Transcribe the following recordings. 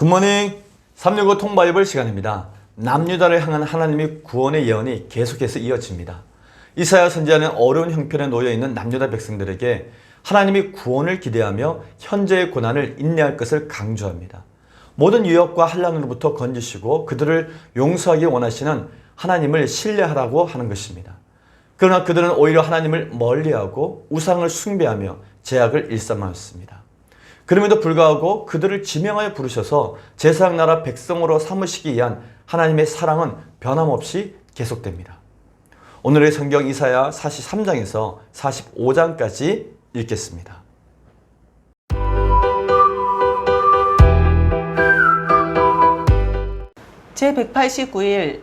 굿모닝 365 통바이블 시간입니다. 남유다를 향한 하나님의 구원의 예언이 계속해서 이어집니다. 이사야 선지자는 어려운 형편에 놓여있는 남유다 백성들에게 하나님의 구원을 기대하며 현재의 고난을 인내할 것을 강조합니다. 모든 유혹과 환난으로부터 건지시고 그들을 용서하기 원하시는 하나님을 신뢰하라고 하는 것입니다. 그러나 그들은 오히려 하나님을 멀리하고 우상을 숭배하며 죄악을 일삼았습니다. 그럼에도 불구하고 그들을 지명하여 부르셔서 제사장 나라 백성으로 삼으시기 위한 하나님의 사랑은 변함없이 계속됩니다. 오늘의 성경 이사야 43장에서 45장까지 읽겠습니다. 제189일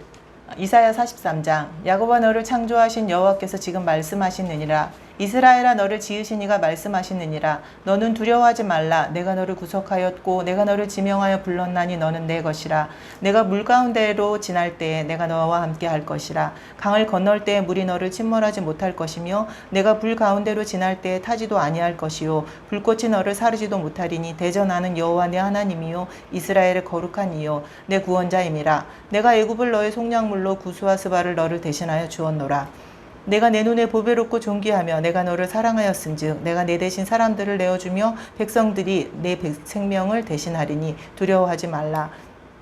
이사야 43장. 야곱아, 너를 창조하신 여호와께서 지금 말씀하시느니라. 이스라엘아, 너를 지으신 이가 말씀하시느니라. 너는 두려워하지 말라. 내가 너를 구속하였고 내가 너를 지명하여 불렀나니 너는 내 것이라. 내가 물 가운데로 지날 때에 내가 너와 함께 할 것이라. 강을 건널 때에 물이 너를 침몰하지 못할 것이며 내가 불 가운데로 지날 때에 타지도 아니할 것이요 불꽃이 너를 사르지도 못하리니 대저 나는 여호와 내 하나님이요 이스라엘의 거룩한 이요 내 구원자임이라. 내가 애굽을 너의 속량물로 구스와 스바를 너를 대신하여 주었노라. 내가 내 눈에 보배롭고 존귀하며 내가 너를 사랑하였은즉 내가 내 대신 사람들을 내어주며 백성들이 내 생명을 대신하리니 두려워하지 말라.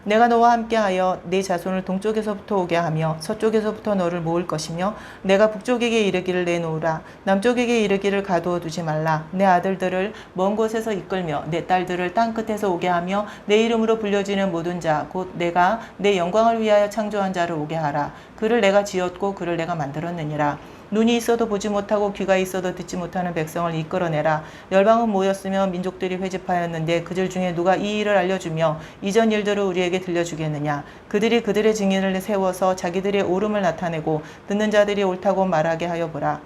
내가 너와 함께하여 네 자손을 동쪽에서부터 오게 하며 서쪽에서부터 너를 모을 것이며 내가 북쪽에게 이르기를 내놓으라. 남쪽에게 이르기를 가두어 두지 말라. 내 아들들을 먼 곳에서 이끌며 내 딸들을 땅끝에서 오게 하며 내 이름으로 불려지는 모든 자 곧 내가 내 영광을 위하여 창조한 자를 오게 하라. 그를 내가 지었고 그를 내가 만들었느니라. 눈이 있어도 보지 못하고 귀가 있어도 듣지 못하는 백성을 이끌어내라. 열방은 모였으며 민족들이 회집하였는데 그들 중에 누가 이 일을 알려주며 이전 일들을 우리에게 들려주겠느냐. 그들이 그들의 증인을 세워서 자기들의 옳음을 나타내고 듣는 자들이 옳다고 말하게 하여 보라.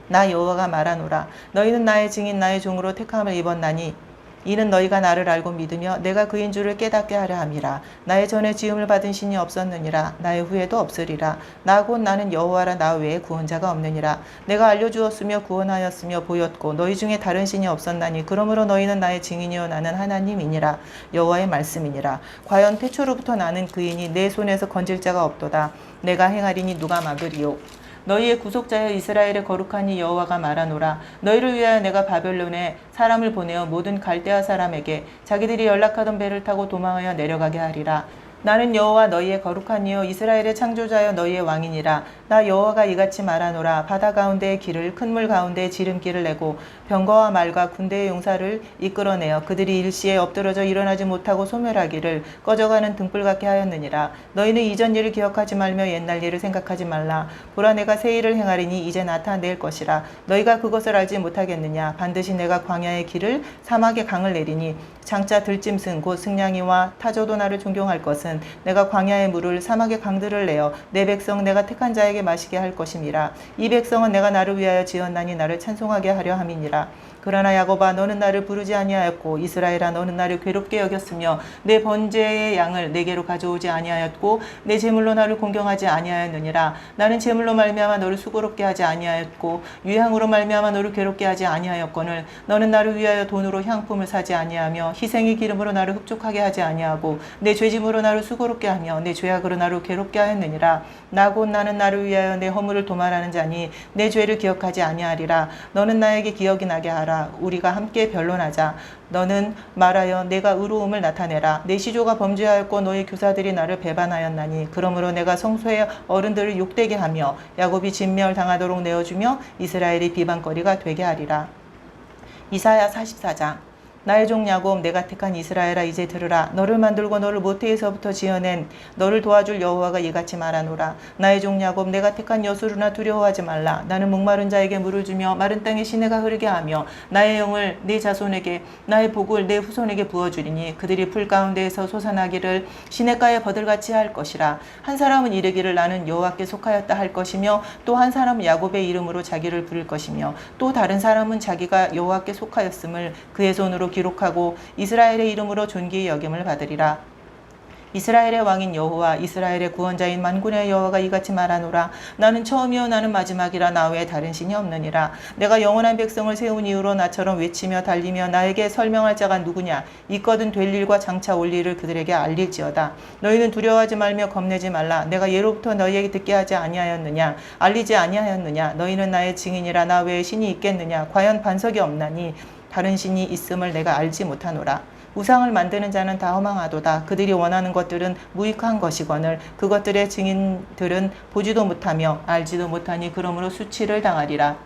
나 여호와가 말하노라. 너희는 나의 증인 나의 종으로 택함을 입었나니 이는 너희가 나를 알고 믿으며 내가 그인 줄을 깨닫게 하려 함이라. 나의 전에 지음을 받은 신이 없었느니라. 나의 후에도 없으리라. 나 곧 나는 여호와라. 나 외에 구원자가 없느니라. 내가 알려주었으며 구원하였으며 보였고 너희 중에 다른 신이 없었나니 그러므로 너희는 나의 증인이요 나는 하나님이니라. 여호와의 말씀이니라. 과연 태초로부터 나는 그이니 내 손에서 건질 자가 없도다. 내가 행하리니 누가 막으리요. 너희의 구속자여 이스라엘의 거룩한 이 여호와가 말하노라. 너희를 위하여 내가 바벨론에 사람을 보내어 모든 갈대아 사람에게 자기들이 연락하던 배를 타고 도망하여 내려가게 하리라. 나는 여호와 너희의 거룩한 이요 이스라엘의 창조자여 너희의 왕이니라. 나 여호와가 이같이 말하노라. 바다 가운데의 길을 큰 물 가운데에 지름길을 내고 병거와 말과 군대의 용사를 이끌어내어 그들이 일시에 엎드러져 일어나지 못하고 소멸하기를 꺼져가는 등불 같게 하였느니라. 너희는 이전 일을 기억하지 말며 옛날 일을 생각하지 말라. 보라, 내가 새 일을 행하리니 이제 나타낼 것이라. 너희가 그것을 알지 못하겠느냐. 반드시 내가 광야의 길을 사막의 강을 내리니 장차 들짐승 곧 승냥이와 타조도 나를 존경할 것은 내가 광야의 물을 사막의 강들을 내어 내 백성 내가 택한 자에게 마시게 할 것임이라. 이 백성은 내가 나를 위하여 지었나니 나를 찬송하게 하려 함이니라. 그러나 야곱아, 너는 나를 부르지 아니하였고 이스라엘아, 너는 나를 괴롭게 여겼으며 내 번제의 양을 내게로 가져오지 아니하였고 내 제물로 나를 공경하지 아니하였느니라. 나는 제물로 말미암아 너를 수고롭게 하지 아니하였고 유향으로 말미암아 너를 괴롭게 하지 아니하였거늘 너는 나를 위하여 돈으로 향품을 사지 아니하며 희생의 기름으로 나를 흡족하게 하지 아니하고 내 죄짐으로 나를 수고롭게 하며 내 죄악으로 나를 괴롭게 하였느니라. 나 곧 나는 나를 위하여 내 허물을 도말하는 자니 내 죄를 기억하지 아니하리라. 너는 나에게 기억이 나게 하라. 우리가 함께 변론하자. 너는 말하여 내가 의로움을 나타내라. 내 시조가 범죄하였고 너희 교사들이 나를 배반하였나니 그러므로 내가 성소의 어른들을 욕되게 하며 야곱이 진멸당하도록 내어주며 이스라엘이 비방거리가 되게 하리라. 이사야 44장. 나의 종 야곱, 내가 택한 이스라엘아, 이제 들으라. 너를 만들고 너를 모태에서부터 지어낸 너를 도와줄 여호와가 이같이 말하노라. 나의 종 야곱, 내가 택한 여수르나 두려워하지 말라. 나는 목마른 자에게 물을 주며 마른 땅에 시내가 흐르게 하며 나의 영을 네 자손에게 나의 복을 내 후손에게 부어주리니 그들이 풀 가운데에서 솟아나기를 시냇가에 버들같이 할 것이라. 한 사람은 이르기를 나는 여호와께 속하였다 할 것이며 또 한 사람은 야곱의 이름으로 자기를 부를 것이며 또 다른 사람은 자기가 여호와께 속하였음을 그의 손으로 기록하고 이스라엘의 이름으로 존귀의 여김을 받으리라. 이스라엘의 왕인 여호와 이스라엘의 구원자인 만군의 여호와가 이같이 말하노라. 나는 처음이요 나는 마지막이라. 나 외에 다른 신이 없느니라. 내가 영원한 백성을 세운 이후로 나처럼 외치며 달리며 나에게 설명할 자가 누구냐. 있거든 될 일과 장차 올 일을 그들에게 알릴지어다. 너희는 두려워하지 말며 겁내지 말라. 내가 예로부터 너희에게 듣게 하지 아니하였느냐. 알리지 아니하였느냐. 너희는 나의 증인이라. 나 외에 신이 있겠느냐. 과연 반석이 없나니 다른 신이 있음을 내가 알지 못하노라. 우상을 만드는 자는 다 허망하도다. 그들이 원하는 것들은 무익한 것이거늘 그것들의 증인들은 보지도 못하며 알지도 못하니 그러므로 수치를 당하리라.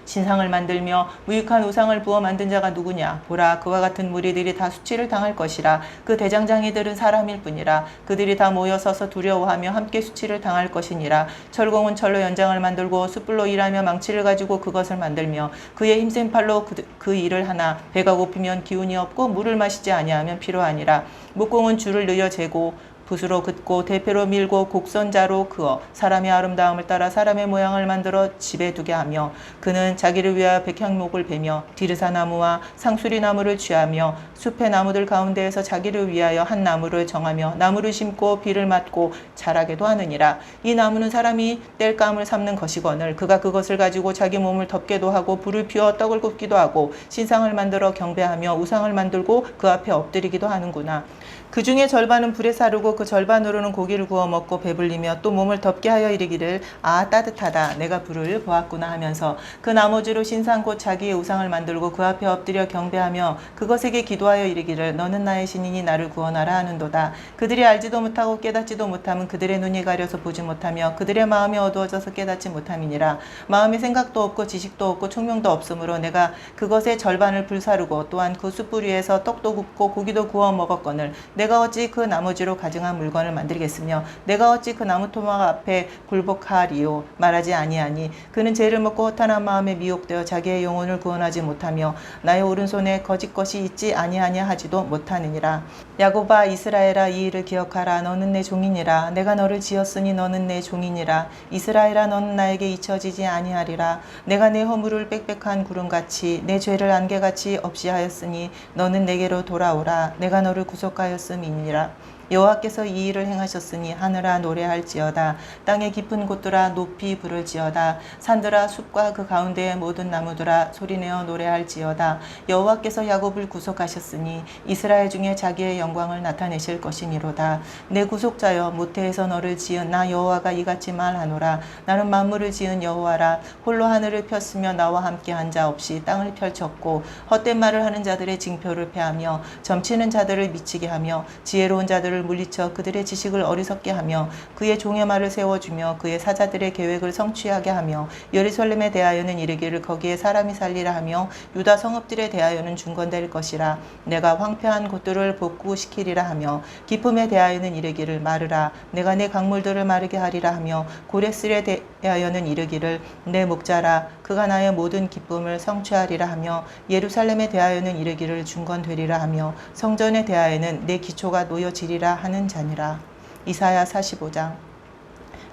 신상을 만들며 무익한 우상을 부어 만든 자가 누구냐. 보라, 그와 같은 무리들이 다 수치를 당할 것이라. 그 대장장이들은 사람일 뿐이라. 그들이 다 모여 서서 두려워하며 함께 수치를 당할 것이니라. 철공은 철로 연장을 만들고 숯불로 일하며 망치를 가지고 그것을 만들며 그의 힘센 팔로 그 일을 하나. 배가 고프면 기운이 없고 물을 마시지 아니하면 피로하니라. 목공은 줄을 늘려 재고 붓으로 긋고 대패로 밀고 곡선자로 그어 사람의 아름다움을 따라 사람의 모양을 만들어 집에 두게 하며 그는 자기를 위하여 백향목을 베며 디르사나무와 상수리나무를 취하며 숲의 나무들 가운데에서 자기를 위하여 한 나무를 정하며 나무를 심고 비를 맞고 자라게도 하느니라. 이 나무는 사람이 땔감을 삼는 것이거늘 그가 그것을 가지고 자기 몸을 덮게도 하고 불을 피워 떡을 굽기도 하고 신상을 만들어 경배하며 우상을 만들고 그 앞에 엎드리기도 하는구나. 그 중에 절반은 불에 사르고 그 절반으로는 고기를 구워 먹고 배불리며 또 몸을 덮게 하여 이르기를 아 따뜻하다 내가 불을 보았구나 하면서 그 나머지로 신상 곧 자기의 우상을 만들고 그 앞에 엎드려 경배하며 그것에게 기도하여 이르기를 너는 나의 신이니 나를 구원하라 하는도다. 그들이 알지도 못하고 깨닫지도 못하면 그들의 눈이 가려서 보지 못하며 그들의 마음이 어두워져서 깨닫지 못함이니라. 마음에 생각도 없고 지식도 없고 총명도 없으므로 내가 그것의 절반을 불사르고 또한 그 숯불 위에서 떡도 굽고 고기도 구워 먹었거늘 내가 어찌 그 나머지로 가증한 물건을 만들겠으며 내가 어찌 그 나무 토막 앞에 굴복하리요. 말하지 아니하니 그는 죄를 먹고 허탄한 마음에 미혹되어 자기의 영혼을 구원하지 못하며 나의 오른손에 거짓 것이 있지 아니하냐 하지도 못하느니라. 야곱아 이스라엘아 이 일을 기억하라. 너는 내 종이니라. 내가 너를 지었으니 너는 내 종이니라. 이스라엘아 너는 나에게 잊혀지지 아니하리라. 내가 내 허물을 빽빽한 구름같이 내 죄를 안개같이 없이 하였으니 너는 내게로 돌아오라. 내가 너를 구속하였으니 이니라. 여호와께서 이 일을 행하셨으니 하늘아 노래할지어다. 땅의 깊은 곳들아 높이 부를지어다. 산들아 숲과 그 가운데의 모든 나무들아 소리내어 노래할지어다. 여호와께서 야곱을 구속하셨으니 이스라엘 중에 자기의 영광을 나타내실 것이미로다. 내 구속자여 모태에서 너를 지은 나 여호와가 이같이 말하노라. 나는 만물을 지은 여호와라. 홀로 하늘을 폈으며 나와 함께 한 자 없이 땅을 펼쳤고 헛된 말을 하는 자들의 징표를 패하며 점치는 자들을 미치게 하며 지혜로운 자들을 물리쳐 그들의 지식을 어리석게 하며 그의 종의 말을 세워주며 그의 사자들의 계획을 성취하게 하며 예루살렘에 대하여는 이르기를 거기에 사람이 살리라 하며 유다 성읍들에 대하여는 중건될 것이라. 내가 황폐한 곳들을 복구시키리라 하며 기쁨에 대하여는 이르기를 마르라. 내가 내 강물들을 마르게 하리라 하며 고레스에 대하여는 이르기를 내 목자라. 그가 나의 모든 기쁨을 성취하리라 하며 예루살렘에 대하여는 이르기를 중건되리라 하며 성전에 대하여는 내 기초가 놓여지리라 하는 자니라. 이사야 45장.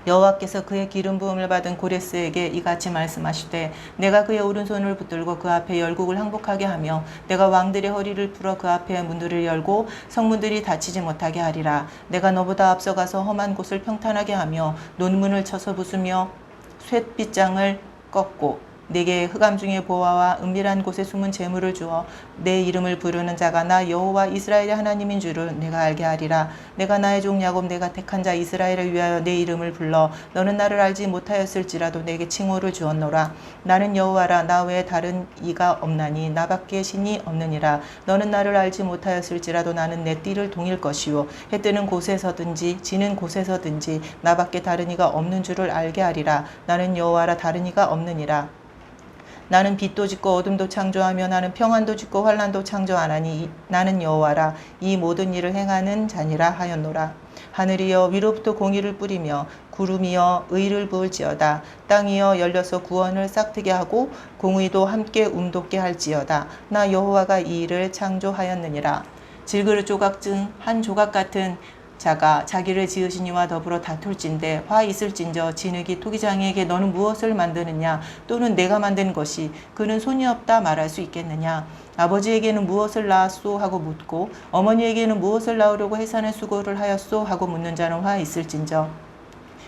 여호와께서 그의 기름 부음을 받은 고레스에게 이같이 말씀하시되 내가 그의 오른손을 붙들고 그 앞에 열국을 항복하게 하며 내가 왕들의 허리를 풀어 그 앞에 문들을 열고 성문들이 닫히지 못하게 하리라. 내가 너보다 앞서가서 험한 곳을 평탄하게 하며 논문을 쳐서 부수며 쇳빗장을 꺾고 내게 흑암 중에 보화와 은밀한 곳에 숨은 재물을 주어 내 이름을 부르는 자가 나 여호와 이스라엘의 하나님인 줄을 내가 알게 하리라. 내가 나의 종 야곱 내가 택한 자 이스라엘을 위하여 내 이름을 불러 너는 나를 알지 못하였을지라도 내게 칭호를 주었노라. 나는 여호와라. 나 외에 다른 이가 없나니 나밖에 신이 없느니라. 너는 나를 알지 못하였을지라도 나는 내 띠를 동일 것이요 해 뜨는 곳에서든지 지는 곳에서든지 나밖에 다른 이가 없는 줄을 알게 하리라. 나는 여호와라. 다른 이가 없느니라. 나는 빛도 짓고 어둠도 창조하며 나는 평안도 짓고 환난도 창조하나니 나는 여호와라. 이 모든 일을 행하는 자니라 하였노라. 하늘이여 위로부터 공의를 뿌리며 구름이여 의를 부을지어다. 땅이여 열려서 구원을 싹트게 하고 공의도 함께 움돋게 할지어다. 나 여호와가 이 일을 창조하였느니라. 질그릇 조각 중 한 조각 같은 자가 자기를 지으신 이와 더불어 다툴진대 화 있을진저 진흙이 토기장에게 너는 무엇을 만드느냐 또는 내가 만든 것이 그는 손이 없다 말할 수 있겠느냐. 아버지에게는 무엇을 낳았소 하고 묻고 어머니에게는 무엇을 낳으려고 해산의 수고를 하였소 하고 묻는 자는 화 있을진저.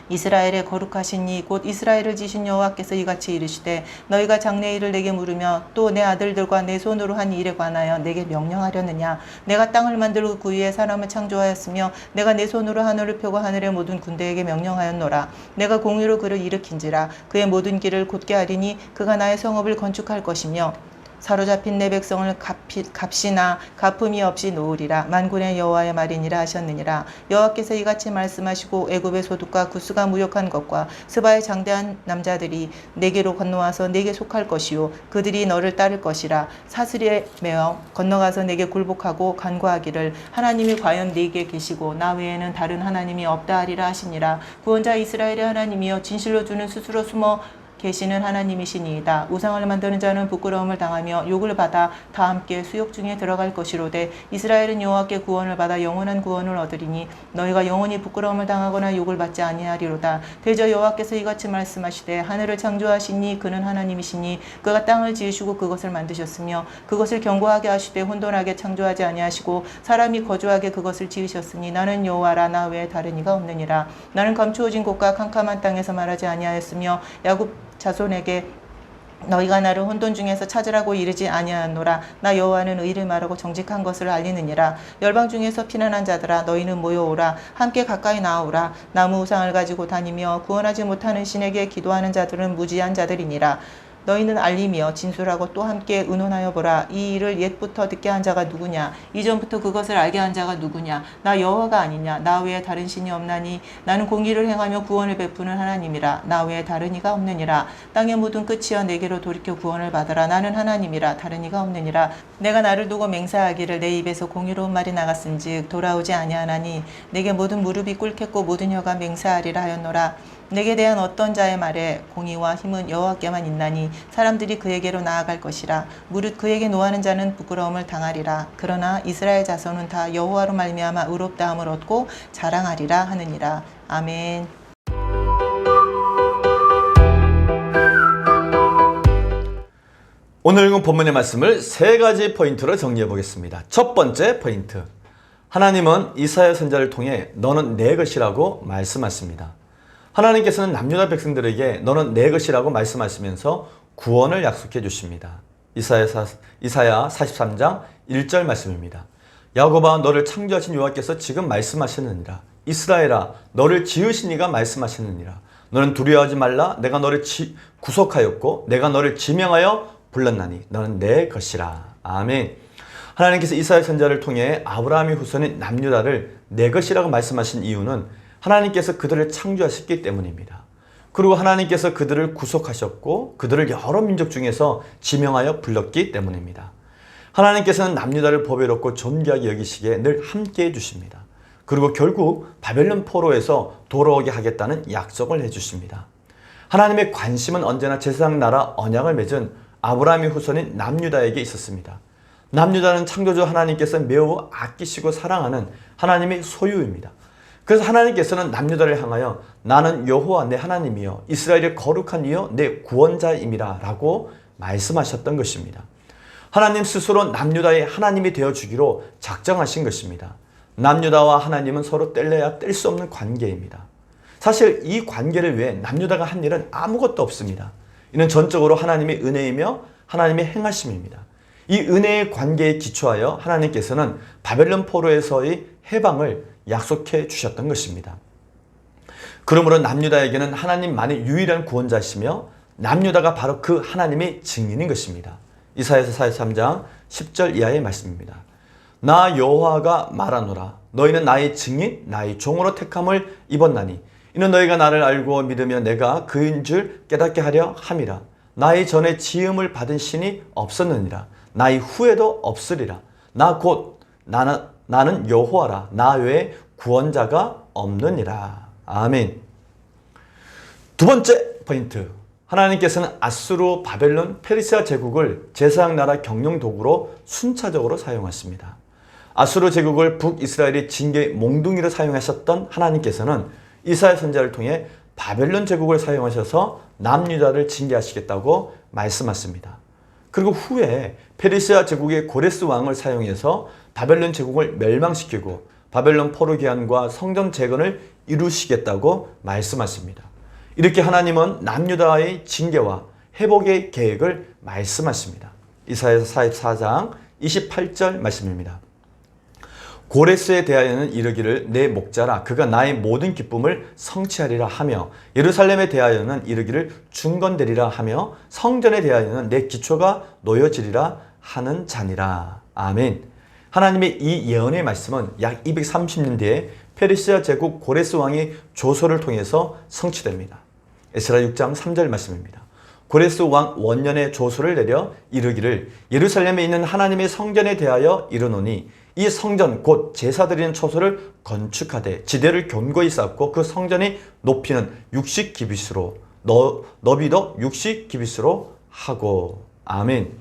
이스라엘의 거룩하신 이 곧 이스라엘을 지신 여호와께서 이같이 이르시되 너희가 장래 일을 내게 물으며 또 내 아들들과 내 손으로 한 일에 관하여 내게 명령하려느냐. 내가 땅을 만들고 그 위에 사람을 창조하였으며 내가 내 손으로 하늘을 펴고 하늘의 모든 군대에게 명령하였노라. 내가 공의로 그를 일으킨지라 그의 모든 길을 곧게 하리니 그가 나의 성읍을 건축할 것이며 사로잡힌 내 백성을 값이나 갚음이 없이 놓으리라. 만군의 여호와의 말이니라 하셨느니라. 여호와께서 이같이 말씀하시고 애굽의 소득과 구스가 무역한 것과 스바의 장대한 남자들이 내게로 건너와서 내게 속할 것이요 그들이 너를 따를 것이라. 사슬에 매어 건너가서 내게 굴복하고 간구하기를 하나님이 과연 네게 계시고 나 외에는 다른 하나님이 없다 하리라 하시니라. 구원자 이스라엘의 하나님이여 진실로 주는 스스로 숨어 계시는 하나님이시니이다. 우상을 만드는 자는 부끄러움을 당하며 욕을 받아 다 함께 수욕 중에 들어갈 것이로되 이스라엘은 여호와께 구원을 받아 영원한 구원을 얻으리니 너희가 영원히 부끄러움을 당하거나 욕을 받지 아니하리로다. 대저 여호와께서 이같이 말씀하시되 하늘을 창조하시니 그는 하나님이시니 그가 땅을 지으시고 그것을 만드셨으며 그것을 견고하게 하시되 혼돈하게 창조하지 아니하시고 사람이 거주하게 그것을 지으셨으니 나는 여호와라 나 외에 다른 이가 없느니라. 나는 감추어진 곳과 캄캄한 땅에서 말하지 아니하였으며 야곱 자손에게 너희가 나를 혼돈 중에서 찾으라고 이르지 아니하노라. 나 여호와는 의를 말하고 정직한 것을 알리느니라. 열방 중에서 피난한 자들아 너희는 모여오라. 함께 가까이 나아오라. 나무 우상을 가지고 다니며 구원하지 못하는 신에게 기도하는 자들은 무지한 자들이니라. 너희는 알리며 진술하고 또 함께 의논하여 보라. 이 일을 옛부터 듣게 한 자가 누구냐? 이전부터 그것을 알게 한 자가 누구냐? 나 여호와가 아니냐? 나 외에 다른 신이 없나니? 나는 공의를 행하며 구원을 베푸는 하나님이라. 나 외에 다른 이가 없느니라. 땅의 모든 끝이여 내게로 돌이켜 구원을 받으라. 나는 하나님이라 다른 이가 없느니라. 내가 나를 두고 맹세하기를 내 입에서 공의로운 말이 나갔은즉 돌아오지 아니하나니 내게 모든 무릎이 꿇겠고 모든 혀가 맹세하리라 하였노라. 내게 대한 어떤 자의 말에 공의와 힘은 여호와께만 있나니 사람들이 그에게로 나아갈 것이라. 무릇 그에게 노하는 자는 부끄러움을 당하리라. 그러나 이스라엘 자손은 다 여호와로 말미암아 의롭다함을 얻고 자랑하리라 하느니라. 아멘. 오늘 읽은 본문의 말씀을 세 가지 포인트로 정리해 보겠습니다. 첫 번째 포인트. 하나님은 이사야 선지자를 통해 너는 내 것이라고 말씀하십니다. 하나님께서는 남유다 백성들에게 너는 내 것이라고 말씀하시면서 구원을 약속해 주십니다. 이사야 43장 1절 말씀입니다. 야곱아 너를 창조하신 여호와께서 지금 말씀하시느니라. 이스라엘아 너를 지으신 이가 말씀하시느니라. 너는 두려워하지 말라. 내가 너를 구속하였고 내가 너를 지명하여 불렀나니 너는 내 것이라. 아멘. 하나님께서 이사야 선지자를 통해 아브라함의 후손인 남유다를 내 것이라고 말씀하신 이유는 하나님께서 그들을 창조하셨기 때문입니다. 그리고 하나님께서 그들을 구속하셨고 그들을 여러 민족 중에서 지명하여 불렀기 때문입니다. 하나님께서는 남유다를 보배롭고 존귀하게 여기시기에 늘 함께 해주십니다. 그리고 결국 바벨론 포로에서 돌아오게 하겠다는 약속을 해주십니다. 하나님의 관심은 언제나 제사장 나라 언약을 맺은 아브라함의 후손인 남유다에게 있었습니다. 남유다는 창조주 하나님께서 매우 아끼시고 사랑하는 하나님의 소유입니다. 그래서 하나님께서는 남유다를 향하여 나는 여호와 내 하나님이여 이스라엘의 거룩한 이여 내 구원자임이라 라고 말씀하셨던 것입니다. 하나님 스스로 남유다의 하나님이 되어주기로 작정하신 것입니다. 남유다와 하나님은 서로 뗄래야 뗄 수 없는 관계입니다. 사실 이 관계를 위해 남유다가 한 일은 아무것도 없습니다. 이는 전적으로 하나님의 은혜이며 하나님의 행하심입니다. 이 은혜의 관계에 기초하여 하나님께서는 바벨론 포로에서의 해방을 약속해 주셨던 것입니다. 그러므로 남유다에게는 하나님만이 유일한 구원자시며 남유다가 바로 그 하나님의 증인인 것입니다. 이사야서 43장 10절 이하의 말씀입니다. 나 여호와가 말하노라. 너희는 나의 증인, 나의 종으로 택함을 입었나니 이는 너희가 나를 알고 믿으며 내가 그인 줄 깨닫게 하려 함이라. 나의 전에 지음을 받은 신이 없었느니라. 나의 후에도 없으리라. 나는 여호와라. 나 외에 구원자가 없느니라. 아멘. 두 번째 포인트. 하나님께서는 아수르, 바벨론, 페르시아 제국을 제사장 나라 경영 도구로 순차적으로 사용하십니다. 아수르 제국을 북이스라엘의 징계의 몽둥이로 사용하셨던 하나님께서는 이사야 선지자를 통해 바벨론 제국을 사용하셔서 남유다를 징계하시겠다고 말씀하십니다. 그리고 후에 페르시아 제국의 고레스 왕을 사용해서 바벨론 제국을 멸망시키고 바벨론 포로 귀환과 성전 재건을 이루시겠다고 말씀하십니다. 이렇게 하나님은 남유다의 징계와 회복의 계획을 말씀하십니다. 이사야서 44장 28절 말씀입니다. 고레스에 대하여는 이르기를 내 목자라 그가 나의 모든 기쁨을 성취하리라 하며 예루살렘에 대하여는 이르기를 중건되리라 하며 성전에 대하여는 내 기초가 놓여지리라 하는 자니라. 아멘. 하나님의 이 예언의 말씀은 약 230년 뒤에 페르시아 제국 고레스 왕의 조서를 통해서 성취됩니다. 에스라 6장 3절 말씀입니다. 고레스 왕 원년에 조서를 내려 이르기를 예루살렘에 있는 하나님의 성전에 대하여 이르노니 이 성전 곧 제사 드리는 처소를 건축하되 지대를 견고히 쌓고 그 성전의 높이는 60규빗으로 너비도 60규빗으로 하고. 아멘.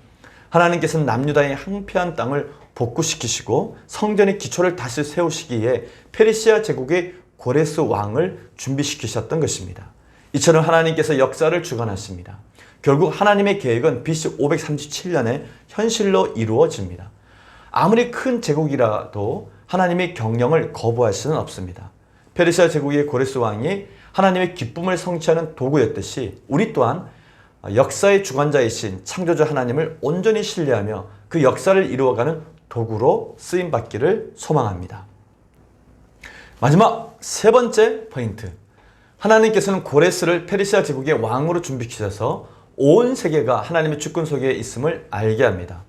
하나님께서는 남유다의 황폐한 땅을 복구시키시고 성전의 기초를 다시 세우시기에 페르시아 제국의 고레스 왕을 준비시키셨던 것입니다. 이처럼 하나님께서 역사를 주관하십니다. 결국 하나님의 계획은 BC 537년에 현실로 이루어집니다. 아무리 큰 제국이라도 하나님의 경영을 거부할 수는 없습니다. 페르시아 제국의 고레스 왕이 하나님의 기쁨을 성취하는 도구였듯이 우리 또한 역사의 주관자이신 창조주 하나님을 온전히 신뢰하며 그 역사를 이루어가는 도구로 쓰임받기를 소망합니다. 마지막 세 번째 포인트. 하나님께서는 고레스를 페르시아 제국의 왕으로 준비시켜서 온 세계가 하나님의 주권 속에 있음을 알게 합니다.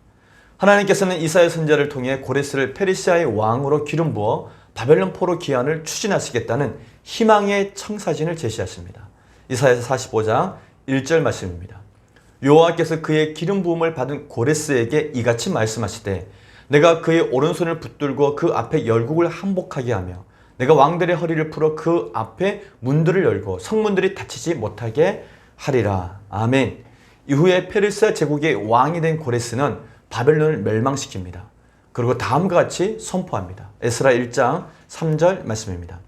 하나님께서는 이사야 선지자를 통해 고레스를 페르시아의 왕으로 기름 부어 바벨론 포로 귀환을 추진하시겠다는 희망의 청사진을 제시하십니다. 이사야서 45장 1절 말씀입니다. 여호와께서 그의 기름 부음을 받은 고레스에게 이같이 말씀하시되 내가 그의 오른손을 붙들고 그 앞에 열국을 항복하게 하며 내가 왕들의 허리를 풀어 그 앞에 문들을 열고 성문들이 닫히지 못하게 하리라. 아멘. 이후에 페르시아 제국의 왕이 된 고레스는 바벨론을 멸망시킵니다. 그리고 다음과 같이 선포합니다. 에스라 1장 3절 말씀입니다.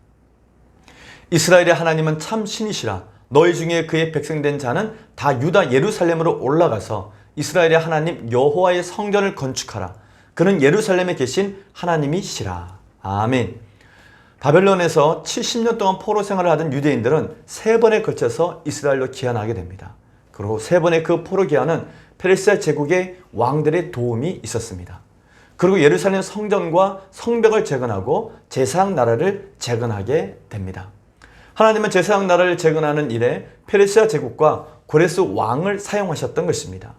이스라엘의 하나님은 참 신이시라. 너희 중에 그의 백성된 자는 다 유다 예루살렘으로 올라가서 이스라엘의 하나님 여호와의 성전을 건축하라. 그는 예루살렘에 계신 하나님이시라. 아멘. 바벨론에서 70년 동안 포로 생활을 하던 유대인들은 3번에 걸쳐서 이스라엘로 귀환하게 됩니다. 그리고 3번의 그 포로 귀환은 페르시아 제국의 왕들의 도움이 있었습니다. 그리고 예루살렘 성전과 성벽을 재건하고 제사장 나라를 재건하게 됩니다. 하나님은 제사장 나라를 재건하는 일에 페르시아 제국과 고레스 왕을 사용하셨던 것입니다.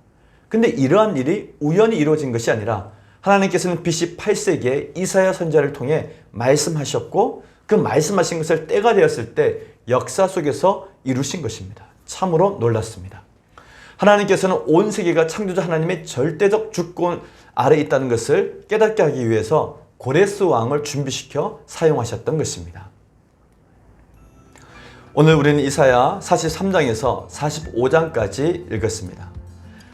근데 이러한 일이 우연히 이루어진 것이 아니라 하나님께서는 BC 8세기에 이사야 선지자를 통해 말씀하셨고 그 말씀하신 것을 때가 되었을 때 역사 속에서 이루신 것입니다. 참으로 놀랐습니다. 하나님께서는 온 세계가 창조자 하나님의 절대적 주권 아래 있다는 것을 깨닫게 하기 위해서 고레스 왕을 준비시켜 사용하셨던 것입니다. 오늘 우리는 이사야 43장에서 45장까지 읽었습니다.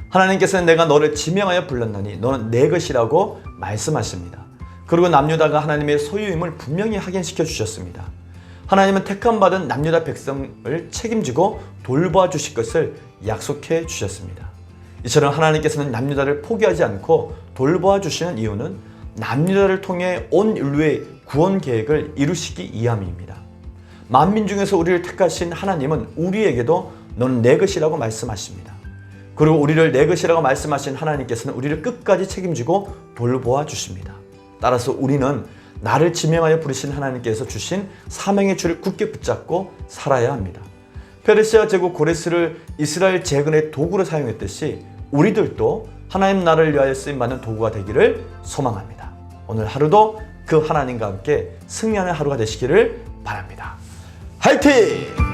하나님께서는 내가 너를 지명하여 불렀나니 너는 내 것이라고 말씀하십니다. 그리고 남유다가 하나님의 소유임을 분명히 확인시켜 주셨습니다. 하나님은 택함받은 남유다 백성을 책임지고 돌봐 주실 것을 약속해 주셨습니다. 이처럼 하나님께서는 남유다를 포기하지 않고 돌봐 주시는 이유는 남유다를 통해 온 인류의 구원 계획을 이루시기 위함입니다. 만민 중에서 우리를 택하신 하나님은 우리에게도 너는 내 것이라고 말씀하십니다. 그리고 우리를 내 것이라고 말씀하신 하나님께서는 우리를 끝까지 책임지고 돌보아 주십니다. 따라서 우리는 나를 지명하여 부르신 하나님께서 주신 사명의 줄을 굳게 붙잡고 살아야 합니다. 페르시아 제국 고레스를 이스라엘 재건의 도구로 사용했듯이 우리들도 하나님 나라를 위하여 쓰임받는 도구가 되기를 소망합니다. 오늘 하루도 그 하나님과 함께 승리하는 하루가 되시기를 바랍니다. 화이팅!